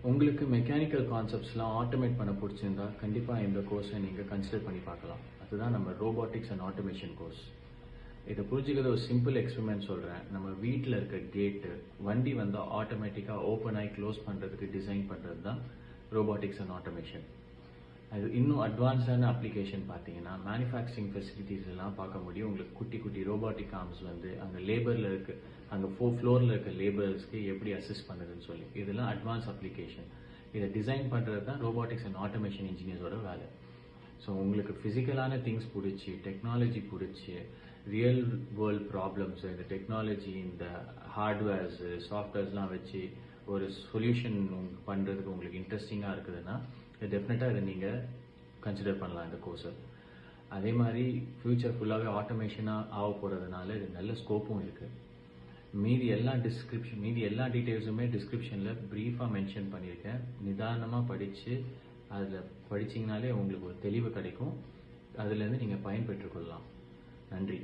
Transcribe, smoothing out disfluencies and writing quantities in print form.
உங்களுக்கு mechanical கான்செப்ட்ஸ்லாம் automate பண்ண பிடிச்சிருந்தா கண்டிப்பாக இந்த கோர்ஸை நீங்கள் கன்சிடர் பண்ணி பார்க்கலாம். அதுதான் நம்ம ரோபோட்டிக்ஸ் அண்ட் ஆட்டோமேஷன் கோர்ஸ். இதை புரிஞ்சுக்கிறது ஒரு சிம்பிள் எக்ஸ்பெரிமெண்ட் சொல்கிறேன். நம்ம வீட்டில் இருக்க கேட்டு வண்டி வந்தால் ஆட்டோமேட்டிக்காக ஓப்பன் ஆகி க்ளோஸ் பண்ணுறதுக்கு டிசைன் பண்ணுறது தான் ரோபோட்டிக்ஸ் அண்ட் ஆட்டோமேஷன். அது இன்னும் அட்வான்ஸான அப்ளிகேஷன் பார்த்தீங்கன்னா மேனுஃபேக்சரிங் ஃபெசிலிட்டிஸ் எல்லாம் பார்க்க முடியும். உங்களுக்கு குட்டி குட்டி ரோபோட்டிக் ஆர்ம்ஸ் வந்து அங்கே லேபரில் இருக்கு, அங்கே ஃப்ளோரில் இருக்க லேபர்ஸ்க்கு எப்படி அசிஸ்ட் பண்ணுதுன்னு சொல்லி இதெல்லாம் அட்வான்ஸ் அப்ளிகேஷன். இதை டிசைன் பண்ணுறது தான் ரோபோட்டிக்ஸ் அண்ட் ஆட்டோமேஷன் இன்ஜினியர்ஸோட வேலை. ஸோ உங்களுக்கு ஃபிசிக்கலான திங்ஸ் பிடிச்சி, டெக்னாலஜி பிடிச்சி, ரியல் வேர்ல்ட் ப்ராப்ளம்ஸ், இந்த டெக்னாலஜி, இந்த ஹார்ட்வேர்ஸ், சாஃப்ட்வேர்ஸ்லாம் வச்சு ஒரு சொல்யூஷன் பண்ணுறதுக்கு உங்களுக்கு இன்ட்ரெஸ்டிங்காக இருக்குதுன்னா டெஃபினட்டாக இதை நீங்கள் கன்சிடர் பண்ணலாம் இந்த கோர்ஸை. அதே மாதிரி ஃப்யூச்சர் ஃபுல்லாகவே ஆட்டோமேஷனாக ஆக போகிறதுனால இது நல்ல ஸ்கோப்பும் இருக்குது. மீதி எல்லா டீட்டெயில்ஸுமே டிஸ்கிரிப்ஷனில் ப்ரீஃபாக மென்ஷன் பண்ணியிருக்கேன். நிதானமாக படித்து அதில் படிச்சிங்கனாலே உங்களுக்கு ஒரு தெளிவு கிடைக்கும். அதுலேருந்து நீங்கள் பயன்பெற்றுக்கொள்ளலாம். நன்றி.